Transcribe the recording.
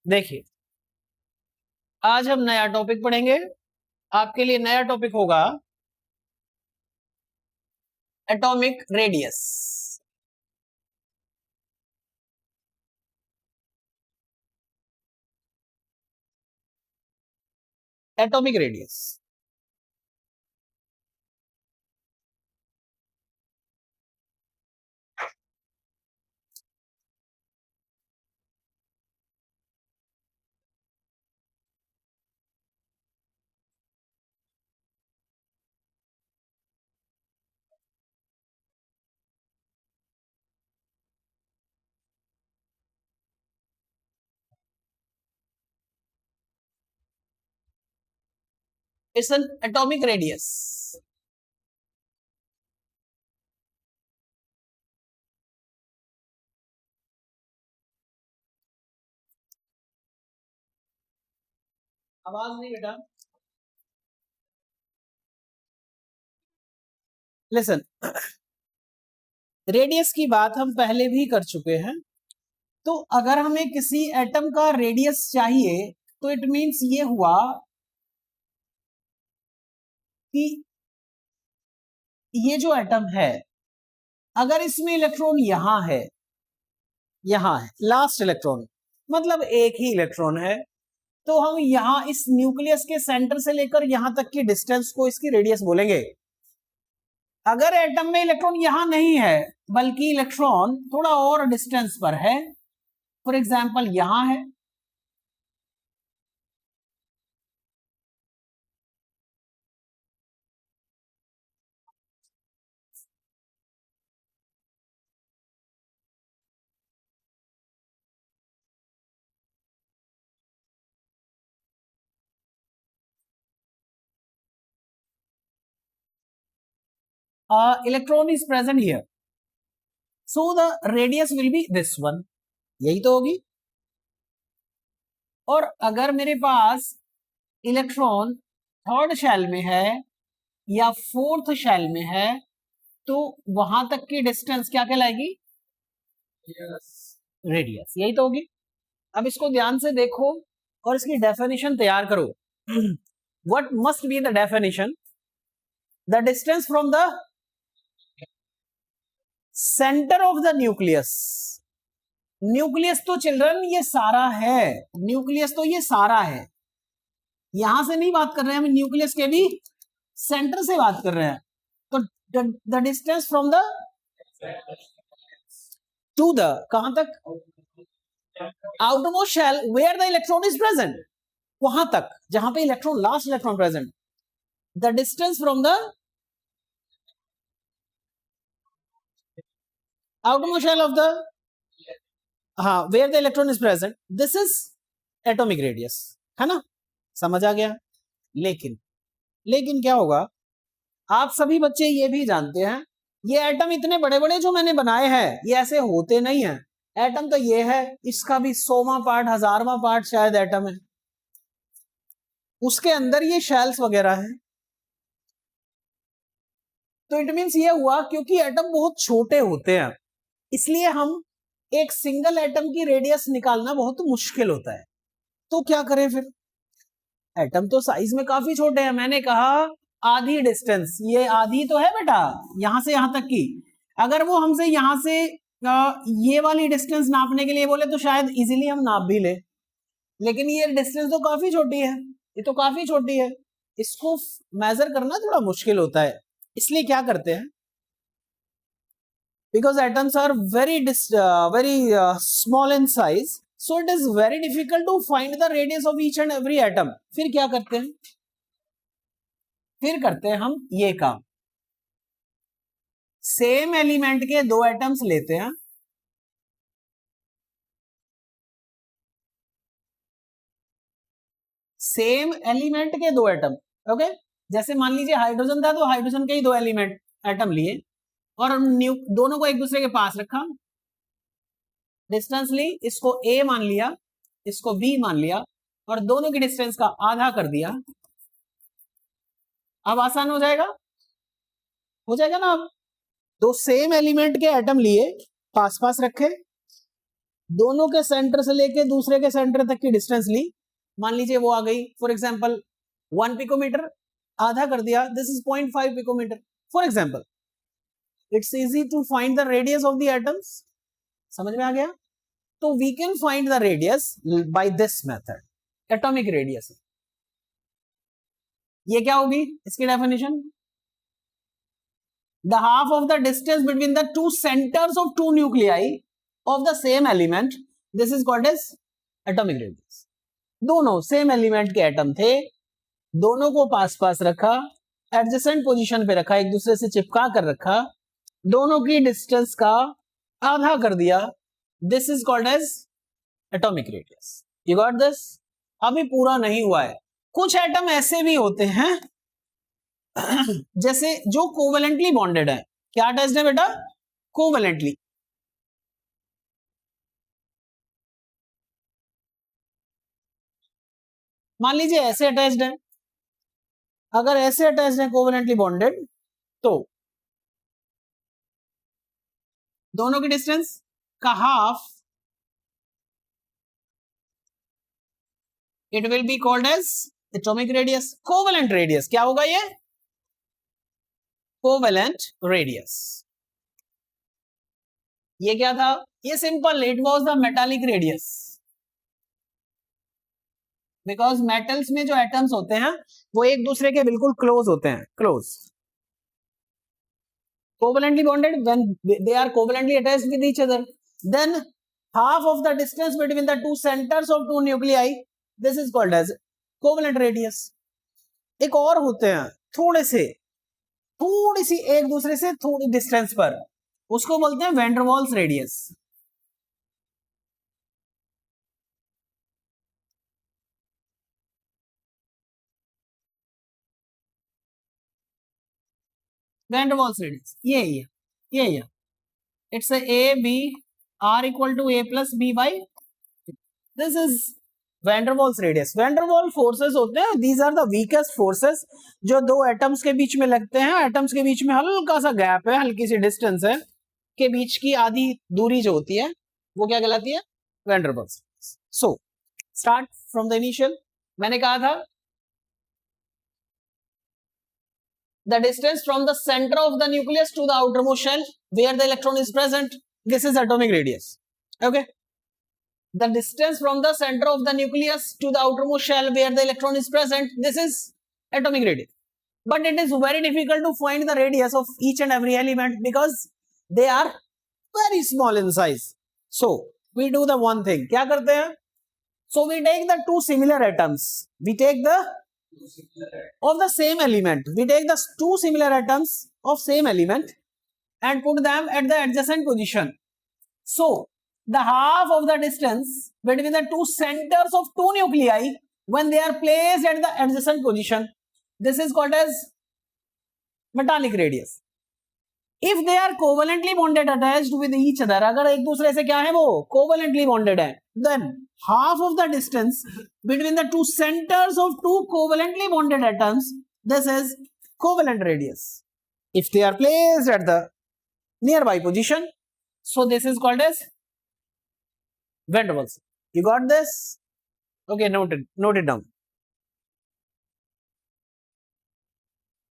देखिए, आज हम नया टॉपिक पढ़ेंगे। आपके लिए नया टॉपिक होगा atomic radius. Atomic radius it's an atomic radius. आवाज नहीं बेटा। लिसन, रेडियस की बात हम पहले भी कर चुके हैं। तो अगर हमें किसी एटम का रेडियस चाहिए तो इट मींस ये हुआ कि ये जो एटम है, अगर इसमें इलेक्ट्रॉन यहां है लास्ट इलेक्ट्रॉन, मतलब एक ही इलेक्ट्रॉन है, तो हम यहां इस न्यूक्लियस के सेंटर से लेकर यहां तक की डिस्टेंस को इसकी रेडियस बोलेंगे। अगर एटम में इलेक्ट्रॉन यहां नहीं है बल्कि इलेक्ट्रॉन थोड़ा और डिस्टेंस पर है, फॉर एग्जाम्पल यहां है, electron is present here, so the radius will be this one, यही तो होगी। और अगर मेरे पास इलेक्ट्रॉन थर्ड शेल में है या फोर्थ शेल में है, तो वहां तक की डिस्टेंस क्या कहलाएगी? रेडियस, यही तो होगी। अब इसको ध्यान से देखो और इसकी डेफिनेशन तैयार करो। What must be the definition? The distance from the centre of the nucleus. Nucleus तो चिल्ड्रन ये सारा है, न्यूक्लियस तो ये सारा है, यहां से नहीं बात कर रहे हैं हम, न्यूक्लियस के भी सेंटर से बात कर रहे हैं। तो the distance from the to the कहां तक? Outermost shell where the electron is present, वहां तक जहां पे electron last electron present. The distance from the outermost shell of the, हाँ, where the electron is present, this is atomic radius, है ना? समझ आ गया। लेकिन क्या होगा, आप सभी बच्चे ये भी जानते हैं, ये एटम इतने बड़े बड़े जो मैंने बनाए हैं ये ऐसे होते नहीं हैं। एटम तो ये है, इसका भी 100वां पार्ट 1000वां पार्ट शायद एटम है, उसके अंदर ये शेल्स वगैरह हैं। तो इट मींस ये हुआ क्योंकि एटम बहुत छोटे होते हैं, इसलिए हम एक सिंगल एटम की रेडियस निकालना बहुत मुश्किल होता है। तो क्या करें फिर? एटम तो साइज में काफी छोटे हैं, मैंने कहा आधी डिस्टेंस, ये आधी तो है बेटा यहां से यहां तक की। अगर वो हमसे यहां से ये वाली डिस्टेंस नापने के लिए बोले तो शायद इजीली हम नाप भी ले, लेकिन ये डिस्टेंस तो काफी छोटी है, ये तो काफी छोटी है, इसको मेजर करना थोड़ा मुश्किल होता है। इसलिए क्या करते हैं, because atoms are very small in size, so it is very difficult to find the radius of each and every atom। फिर क्या करते हैं, फिर करते हैं हम ये काम, सेम एलिमेंट के दो एटम्स लेते हैं, सेम एलिमेंट के दो एटम, ओके। जैसे मान लीजिए हाइड्रोजन था तो हाइड्रोजन के ही दो एलिमेंट एटम लिए और दोनों को एक दूसरे के पास रखा, डिस्टेंस ली, इसको ए मान लिया, इसको बी मान लिया और दोनों की डिस्टेंस का आधा कर दिया। अब आसान हो जाएगा ना? अब दो सेम एलिमेंट के एटम लिए, पास पास रखे, दोनों के सेंटर से लेके दूसरे के सेंटर तक की डिस्टेंस ली, मान लीजिए वो आ गई फॉर एग्जांपल 1 पिकोमीटर, आधा कर दिया, this is 0.5 picometre for example. It's easy to find the radius of the atoms. समझ में आ गया? तो we can find the radius by this method, atomic radius. ये क्या होगी इसकी definition? The half of the distance between the two centers of two nuclei of the same element, this is called as atomic radius. दोनों same element के atom थे, दोनों को पास पास रखा, एडजेसेंट पोजीशन पे रखा, एक दूसरे से चिपका कर रखा, दोनों की डिस्टेंस का आधा कर दिया, this is called as atomic radius. You got this? अभी पूरा नहीं हुआ है. कुछ एटम ऐसे भी होते हैं जैसे जो कोवेलेंटली बॉन्डेड है. क्या अटैच्ड है बेटा? कोवेलेंटली. मान लीजिए ऐसे अटैच्ड है. अगर ऐसे अटैच्ड है कोवेलेंटली बॉन्डेड, तो दोनों की डिस्टेंस का half, it will be called as atomic radius. Covalent radius क्या होगा? ये कोवेलेंट रेडियस. ये क्या था? ये simple, it was the metallic radius. Because metals में जो एटम्स होते हैं वो एक दूसरे के बिल्कुल क्लोज होते हैं, close, covalently bonded. When they are covalently attached with each other, then half of the distance between the two centers of two nuclei, this is called as covalent radius. एक और होते हैं थोड़ी सी एक दूसरे से थोड़ी डिस्टेंस पर, उसको बोलते हैं van der Waals radius. Van der Waals radius ये it's A B R equal to A plus B by, this is van der Waals radius. Van der Waal forces होते हैं, these are the weakest forces जो दो atoms के बीच में लगते हैं. Atoms के बीच में हल्का सा गैप है, हल्की सी डिस्टेंस है, के बीच की आधी दूरी जो होती है वो क्या कहलाती है? Van der Waals. So start from the initial. मैंने कहा था the distance from the center of the nucleus to the outermost shell where the electron is present, this is atomic radius. Okay, the distance from the center of the nucleus to the outermost shell where the electron is present, this is atomic radius. But it is very difficult to find the radius of each and every element because they are very small in size. So we do the one thing. क्या करते हैं? So we take the two similar atoms, we take the of the same element, we take the two similar atoms of same element and put them at the adjacent position. So the half of the distance between the two centers of two nuclei when they are placed at the adjacent position, this is called as metallic radius. If they are covalently bonded attached with each other, अगर एक दूसरे से क्या है वो covalently bonded है, then half of the distance between the two centers of two covalently bonded atoms, this is covalent radius. If they are placed at the nearby position, so this is called as van der Waals. You got this? Okay, note it down.